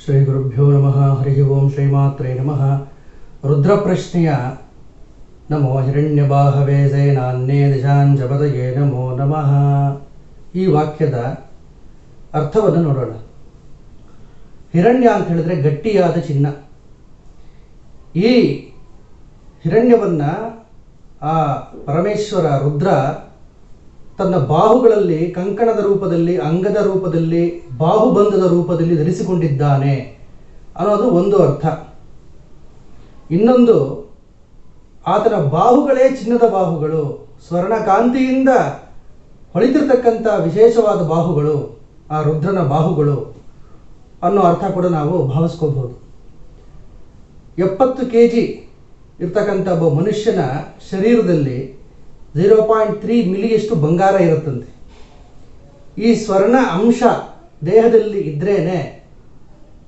ಶ್ರೀ ಗುರುಭ್ಯೋ ನಮಃ. ಹರಿ ಓಂ. ಶ್ರೀಮಾತ್ರೇ ನಮಃ. ರುದ್ರಪ್ರಶ್ನೆಯ ನಮೋ ಹಿರಣ್ಯಬಾಹವೇ ಸೇನಾನ್ಯೇ ದಿಶಾಂಜಪತಯೇ ನಮೋ ನಮಃ. ಈ ವಾಕ್ಯದ ಅರ್ಥವನ್ನು ನೋಡೋಣ. ಹಿರಣ್ಯ ಅಂತ ಹೇಳಿದ್ರೆ ಗಟ್ಟಿಯಾದ ಚಿನ್ನ. ಈ ಹಿರಣ್ಯವನ್ನು ಆ ಪರಮೇಶ್ವರ ರುದ್ರ ತನ್ನ ಬಾಹುಗಳಲ್ಲಿ ಕಂಕಣದ ರೂಪದಲ್ಲಿ, ಅಂಗದ ರೂಪದಲ್ಲಿ, ಬಾಹುಬಂಧದ ರೂಪದಲ್ಲಿ ಧರಿಸಿಕೊಂಡಿದ್ದಾನೆ ಅನ್ನೋದು ಒಂದು ಅರ್ಥ. ಇನ್ನೊಂದು, ಆತನ ಬಾಹುಗಳೇ ಚಿನ್ನದ ಬಾಹುಗಳು, ಸ್ವರ್ಣಕಾಂತಿಯಿಂದ ಹೊಳಿತಿರ್ತಕ್ಕಂಥ ವಿಶೇಷವಾದ ಬಾಹುಗಳು ಆ ರುದ್ರನ ಬಾಹುಗಳು ಅನ್ನೋ ಅರ್ಥ ಕೂಡ ನಾವು ಭಾವಿಸ್ಕೋಬಹುದು. 70 kg ಇರ್ತಕ್ಕಂಥ ಒಬ್ಬ ಮನುಷ್ಯನ ಶರೀರದಲ್ಲಿ 0.3 ಮಿಲಿಯಷ್ಟು ಬಂಗಾರ ಇರುತ್ತಂತೆ. ಈ ಸ್ವರ್ಣ ಅಂಶ ದೇಹದಲ್ಲಿ ಇದ್ರೇನೆ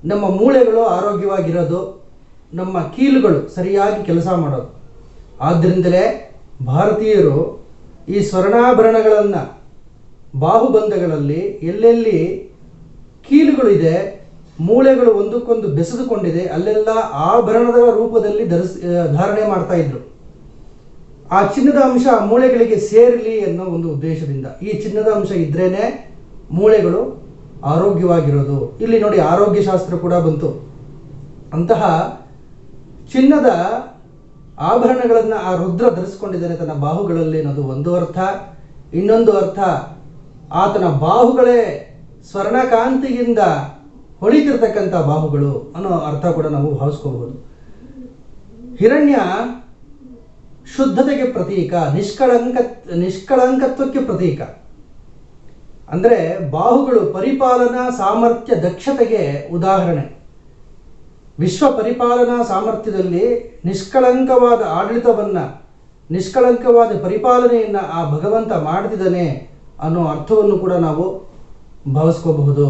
ನಮ್ಮ ಮೂಳೆಗಳು ಆರೋಗ್ಯವಾಗಿರೋದು, ನಮ್ಮ ಕೀಲುಗಳು ಸರಿಯಾಗಿ ಕೆಲಸ ಮಾಡೋದು. ಆದ್ದರಿಂದಲೇ ಭಾರತೀಯರು ಈ ಸ್ವರ್ಣಾಭರಣಗಳನ್ನು ಬಾಹುಬಂಧಗಳಲ್ಲಿ ಎಲ್ಲೆಲ್ಲಿ ಕೀಲುಗಳು ಇದೆ, ಮೂಳೆಗಳು ಒಂದಕ್ಕೊಂದು ಬೆಸೆದುಕೊಂಡಿದೆ, ಅಲ್ಲೆಲ್ಲ ಆಭರಣದ ರೂಪದಲ್ಲಿ ಧಾರಣೆ ಮಾಡ್ತಾ ಇದ್ರು. ಆ ಚಿನ್ನದ ಅಂಶ ಮೂಳೆಗಳಿಗೆ ಸೇರಲಿ ಅನ್ನೋ ಒಂದು ಉದ್ದೇಶದಿಂದ. ಈ ಚಿನ್ನದ ಅಂಶ ಇದ್ರೇನೆ ಮೂಳೆಗಳು ಆರೋಗ್ಯವಾಗಿರೋದು. ಇಲ್ಲಿ ನೋಡಿ, ಆರೋಗ್ಯ ಶಾಸ್ತ್ರ ಕೂಡ ಬಂತು. ಅಂತಹ ಚಿನ್ನದ ಆಭರಣಗಳನ್ನು ಆ ರುದ್ರ ಧರಿಸಿಕೊಂಡಿದ್ದಾನೆ ತನ್ನ ಬಾಹುಗಳಲ್ಲಿ ಅನ್ನೋದು ಒಂದು ಅರ್ಥ. ಇನ್ನೊಂದು ಅರ್ಥ, ಆತನ ಬಾಹುಗಳೇ ಸ್ವರ್ಣಕಾಂತಿಯಿಂದ ಹೊಳಿತಿರ್ತಕ್ಕಂಥ ಬಾಹುಗಳು ಅನ್ನೋ ಅರ್ಥ ಕೂಡ ನಾವು ಭಾವಿಸ್ಕೋಬಹುದು. ಹಿರಣ್ಯ ಶುದ್ಧತೆಗೆ ಪ್ರತೀಕ, ನಿಷ್ಕಳಂಕತ್ವಕ್ಕೆ ಪ್ರತೀಕ. ಅಂದರೆ ಬಾಹುಗಳು ಪರಿಪಾಲನಾ ಸಾಮರ್ಥ್ಯ, ದಕ್ಷತೆಗೆ ಉದಾಹರಣೆ. ವಿಶ್ವ ಪರಿಪಾಲನಾ ಸಾಮರ್ಥ್ಯದಲ್ಲಿ ನಿಷ್ಕಳಂಕವಾದ ಆಡಳಿತವನ್ನು, ನಿಷ್ಕಳಂಕವಾದ ಪರಿಪಾಲನೆಯನ್ನು ಆ ಭಗವಂತ ಮಾಡ್ತಿದ್ದಾನೆ ಅನ್ನೋ ಅರ್ಥವನ್ನು ಕೂಡ ನಾವು ಭಾವಿಸ್ಕೋಬಹುದು.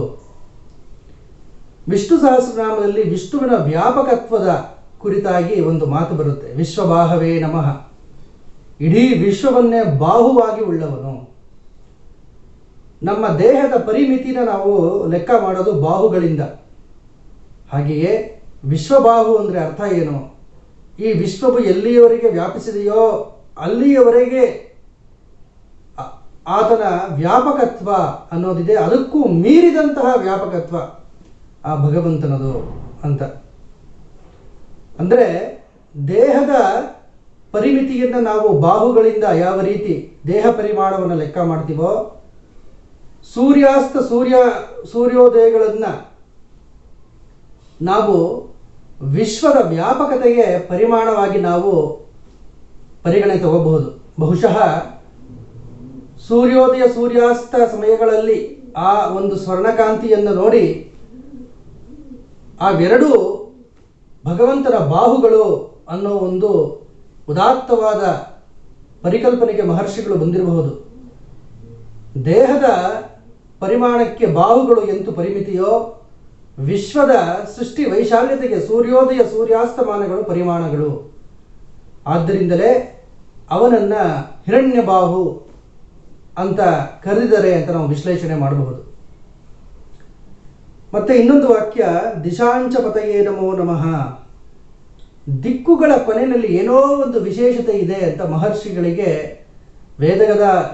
ವಿಷ್ಣು ಸಹಸ್ರನಾಮದಲ್ಲಿ ವಿಷ್ಣುವಿನ ವ್ಯಾಪಕತ್ವದ ಕುರಿತಾಗಿ ಒಂದು ಮಾತು ಬರುತ್ತೆ. ವಿಶ್ವಬಾಹವೇ ನಮಃ. ಇಡೀ ವಿಶ್ವವನ್ನೇ ಬಾಹುವಾಗಿ ಉಳ್ಳವನು. ನಮ್ಮ ದೇಹದ ಪರಿಮಿತಿನ ನಾವು ಲೆಕ್ಕ ಮಾಡೋದು ಬಾಹುಗಳಿಂದ. ಹಾಗೆಯೇ ವಿಶ್ವಬಾಹು ಅಂದರೆ ಅರ್ಥ ಏನು? ಈ ವಿಶ್ವವು ಎಲ್ಲಿಯವರೆಗೆ ವ್ಯಾಪಿಸಿದೆಯೋ ಅಲ್ಲಿಯವರೆಗೆ ಆತನ ವ್ಯಾಪಕತ್ವ ಅನ್ನೋದಿದೆ. ಅದಕ್ಕೂ ಮೀರಿದಂತಹ ವ್ಯಾಪಕತ್ವ ಆ ಭಗವಂತನದು ಅಂತ. ಅಂದರೆ ದೇಹದ ಪರಿಮಿತಿಯನ್ನು ನಾವು ಬಾಹುಗಳಿಂದ ಯಾವ ರೀತಿ ದೇಹ ಪರಿಮಾಣವನ್ನು ಲೆಕ್ಕ ಮಾಡ್ತೀವೋ, ಸೂರ್ಯೋದಯಗಳನ್ನು ನಾವು ವಿಶ್ವದ ವ್ಯಾಪಕತೆಗೆ ಪರಿಮಾಣವಾಗಿ ನಾವು ಪರಿಗಣನೆ ತಗೋಬಹುದು. ಬಹುಶಃ ಸೂರ್ಯೋದಯ ಸೂರ್ಯಾಸ್ತ ಸಮಯಗಳಲ್ಲಿ ಆ ಒಂದು ಸ್ವರ್ಣಕಾಂತಿಯನ್ನು ನೋಡಿ ಅವೆರಡೂ ಭಗವಂತನ ಬಾಹುಗಳು ಅನ್ನೋ ಒಂದು ಉದಾತ್ತವಾದ ಪರಿಕಲ್ಪನೆಗೆ ಮಹರ್ಷಿಗಳು ಬಂದಿರಬಹುದು. ದೇಹದ ಪರಿಮಾಣಕ್ಕೆ ಬಾಹುಗಳು ಎಂತು ಪರಿಮಿತಿಯೋ, ವಿಶ್ವದ ಸೃಷ್ಟಿ ವೈಶಾಲ್ಯತೆಗೆ ಸೂರ್ಯೋದಯ ಸೂರ್ಯಾಸ್ತಮಾನಗಳು ಪರಿಮಾಣಗಳು. ಆದ್ದರಿಂದಲೇ ಅವನನ್ನು ಹಿರಣ್ಯ ಬಾಹು ಅಂತ ಕರೆದಿದ್ದಾರೆ ಅಂತ ನಾವು ವಿಶ್ಲೇಷಣೆ ಮಾಡಬಹುದು. ಮತ್ತೆ ಇನ್ನೊಂದು ವಾಕ್ಯ, ದಿಶಾಂಚಪತಯೇ ನಮೋ ನಮಃ. ದಿಕ್ಕುಗಳ ಕೊನೆಯಲ್ಲಿ ಏನೋ ಒಂದು ವಿಶೇಷತೆ ಇದೆ ಅಂತ ಮಹರ್ಷಿಗಳಿಗೆ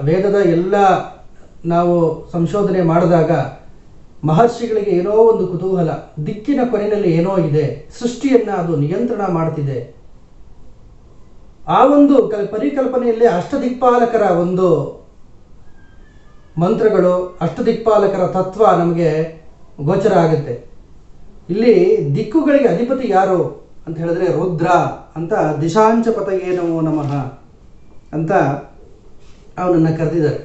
ವೇದದ ಎಲ್ಲ ನಾವು ಸಂಶೋಧನೆ ಮಾಡಿದಾಗ ಮಹರ್ಷಿಗಳಿಗೆ ಏನೋ ಒಂದು ಕುತೂಹಲ. ದಿಕ್ಕಿನ ಕೊನೆಯಲ್ಲಿ ಏನೋ ಇದೆ, ಸೃಷ್ಟಿಯನ್ನು ಅದು ನಿಯಂತ್ರಣ ಮಾಡ್ತಿದೆ. ಆ ಒಂದು ಪರಿಕಲ್ಪನೆಯಲ್ಲಿ ಅಷ್ಟದಿಕ್ಪಾಲಕರ ಒಂದು ಮಂತ್ರಗಳು, ಅಷ್ಟದಿಕ್ಪಾಲಕರ ತತ್ವ ನಮಗೆ ಗೋಚರ ಆಗುತ್ತೆ. ಇಲ್ಲಿ ದಿಕ್ಕುಗಳಿಗೆ ಅಧಿಪತಿ ಯಾರು ಅಂತ ಹೇಳಿದ್ರೆ ರುದ್ರ ಅಂತ. ದಿಶಾಂಚಪತಯೇ ನಮೋ ನಮಃ ಅಂತ ಅವನನ್ನು ಕರೆದಿದ್ದಾರೆ.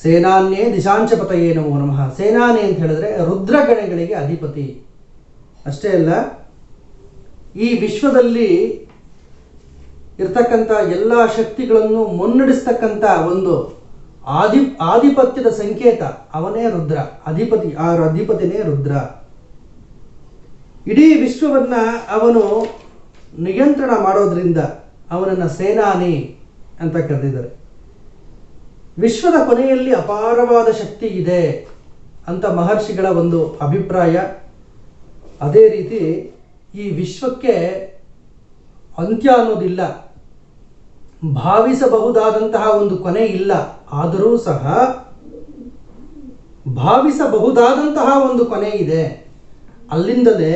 ಸೇನಾನ್ಯೇ ದಿಶಾಂಚಪತಯೇ ನಮೋ ನಮಃ. ಸೇನಾನಿ ಅಂತ ಹೇಳಿದ್ರೆ ರುದ್ರಗಣಗಳಿಗೆ ಅಧಿಪತಿ. ಅಷ್ಟೇ ಅಲ್ಲ, ಈ ವಿಶ್ವದಲ್ಲಿ ಇರ್ತಕ್ಕಂಥ ಎಲ್ಲ ಶಕ್ತಿಗಳನ್ನು ಮುನ್ನಡೆಸ್ತಕ್ಕಂಥ ಒಂದು ಆಧಿಪತ್ಯದ ಸಂಕೇತ ಅವನೇ ರುದ್ರ. ಅಧಿಪತಿ, ಆ ಅಧಿಪತಿನೇ ರುದ್ರ. ಇಡೀ ವಿಶ್ವವನ್ನು ಅವನು ನಿಯಂತ್ರಣ ಮಾಡೋದ್ರಿಂದ ಅವನನ್ನು ಸೇನಾನಿ ಅಂತ ಕರೆದಿದ್ದಾರೆ. ವಿಶ್ವದ ಕೊನೆಯಲ್ಲಿ ಅಪಾರವಾದ ಶಕ್ತಿ ಇದೆ ಅಂತ ಮಹರ್ಷಿಗಳ ಒಂದು ಅಭಿಪ್ರಾಯ. ಅದೇ ರೀತಿ ಈ ವಿಶ್ವಕ್ಕೆ ಅಂತ್ಯ ಅನ್ನೋದಿಲ್ಲ, ಭಾವಿಸಬಹುದಾದಂತಹ ಒಂದು ಕೊನೆ ಇಲ್ಲ. ಆದರೂ ಸಹ ಭಾವಿಸಬಹುದಾದಂತಹ ಒಂದು ಕೊನೆ ಇದೆ. ಅಲ್ಲಿಂದಲೇ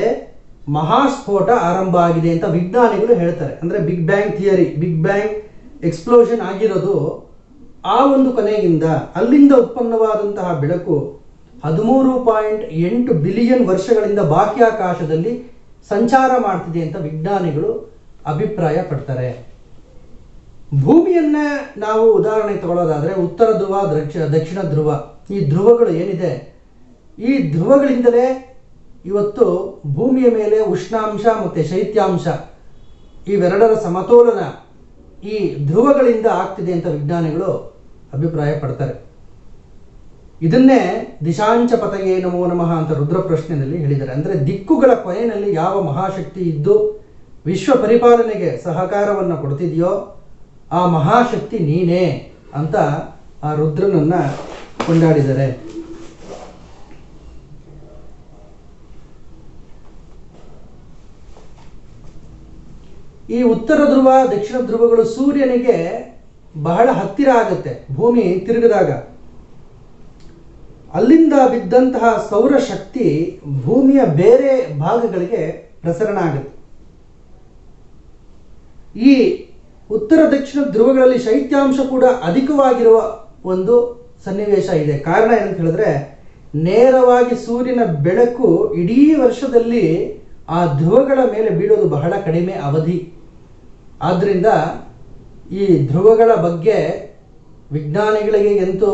ಮಹಾಸ್ಫೋಟ ಆರಂಭ ಆಗಿದೆ ಅಂತ ವಿಜ್ಞಾನಿಗಳು ಹೇಳ್ತಾರೆ. ಅಂದರೆ big bang theory, big bang explosion ಆಗಿರೋದು ಆ ಒಂದು ಕೊನೆಯಿಂದ. ಅಲ್ಲಿಂದ ಉತ್ಪನ್ನವಾದಂತಹ ಬೆಳಕು 13.8 ಬಿಲಿಯನ್ ವರ್ಷಗಳಿಂದ ಬಾಹ್ಯಾಕಾಶದಲ್ಲಿ ಸಂಚಾರ ಮಾಡ್ತಿದೆ ಅಂತ ವಿಜ್ಞಾನಿಗಳು ಅಭಿಪ್ರಾಯ ಪಡ್ತಾರೆ. ಭೂಮಿಯನ್ನ ನಾವು ಉದಾಹರಣೆ ತಗೊಳ್ಳೋದಾದ್ರೆ ಉತ್ತರ ಧ್ರುವ, ದಕ್ಷಿಣ ಧ್ರುವ, ಈ ಧ್ರುವಗಳು ಏನಿದೆ, ಈ ಧ್ರುವಗಳಿಂದಲೇ ಇವತ್ತು ಭೂಮಿಯ ಮೇಲೆ ಉಷ್ಣಾಂಶ ಮತ್ತು ಶೈತ್ಯಾಂಶ ಇವೆರಡರ ಸಮತೋಲನ ಈ ಧ್ರುವಗಳಿಂದ ಆಗ್ತಿದೆ ಅಂತ ವಿಜ್ಞಾನಿಗಳು ಅಭಿಪ್ರಾಯ ಪಡ್ತಾರೆ. ಇದನ್ನೇ ದಿಶಾಂಚ ಪತಯೇ ನಮೋ ನಮಃ ಅಂತ ರುದ್ರ ಪ್ರಶ್ನೆಯಲ್ಲಿ ಹೇಳಿದ್ದಾರೆ. ಅಂದರೆ ದಿಕ್ಕುಗಳ ಕೊನೆಯಲ್ಲಿ ಯಾವ ಮಹಾಶಕ್ತಿ ಇದ್ದು ವಿಶ್ವ ಪರಿಪಾಲನೆಗೆ ಸಹಕಾರವನ್ನು ಕೊಡ್ತಿದೆಯೋ ಆ ಮಹಾಶಕ್ತಿ ನೀನೇ ಅಂತ ಆ ರುದ್ರನನ್ನ ಕೊಂಡಾಡಿದ್ದಾರೆ. ಈ ಉತ್ತರ ಧ್ರುವ, ದಕ್ಷಿಣ ಧ್ರುವಗಳು ಸೂರ್ಯನಿಗೆ ಬಹಳ ಹತ್ತಿರ ಆಗುತ್ತೆ. ಭೂಮಿ ತಿರುಗಿದಾಗ ಅಲ್ಲಿಂದ ಬಿದ್ದಂತಹ ಸೌರಶಕ್ತಿ ಭೂಮಿಯ ಬೇರೆ ಭಾಗಗಳಿಗೆ ಪ್ರಸರಣ ಆಗುತ್ತೆ. ಈ ಉತ್ತರ ದಕ್ಷಿಣ ಧ್ರುವಗಳಲ್ಲಿ ಶೈತ್ಯಾಂಶ ಕೂಡ ಅಧಿಕವಾಗಿರುವ ಒಂದು ಸನ್ನಿವೇಶ ಇದೆ. ಕಾರಣ ಏನಂತ ಹೇಳಿದ್ರೆ, ನೇರವಾಗಿ ಸೂರ್ಯನ ಬೆಳಕು ಇಡೀ ವರ್ಷದಲ್ಲಿ ಆ ಧ್ರುವಗಳ ಮೇಲೆ ಬೀಳೋದು ಬಹಳ ಕಡಿಮೆ ಅವಧಿ. ಆದ್ದರಿಂದ ಈ ಧ್ರುವಗಳ ಬಗ್ಗೆ ವಿಜ್ಞಾನಿಗಳಿಗೆ ಎಂತೂ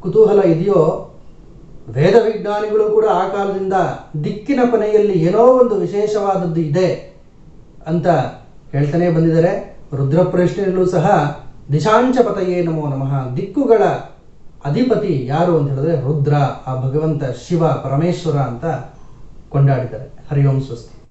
ಕುತೂಹಲ ಇದೆಯೋ, ವೇದ ವಿಜ್ಞಾನಿಗಳು ಕೂಡ ಆ ಕಾಲದಿಂದ ದಿಕ್ಕಿನ ಕೊನೆಯಲ್ಲಿ ಏನೋ ಒಂದು ವಿಶೇಷವಾದದ್ದು ಇದೆ ಅಂತ ಹೇಳ್ತಾನೆ ಬಂದಿದ್ದಾರೆ. ರುದ್ರ ಪ್ರಶ್ನೆಯಲ್ಲೂ ಸಹ ದಿಶಾಂಚ ಪತಯೇ ನಮೋ ನಮಃ, ದಿಕ್ಕುಗಳ ಅಧಿಪತಿ ಯಾರು ಅಂತ ಹೇಳಿದ್ರೆ ರುದ್ರ, ಆ ಭಗವಂತ ಶಿವ ಪರಮೇಶ್ವರ ಅಂತ ಕೊಂಡಾಡಿದ್ದಾರೆ. ಹರಿ ಓಂ ಸ್ವಸ್ತಿ.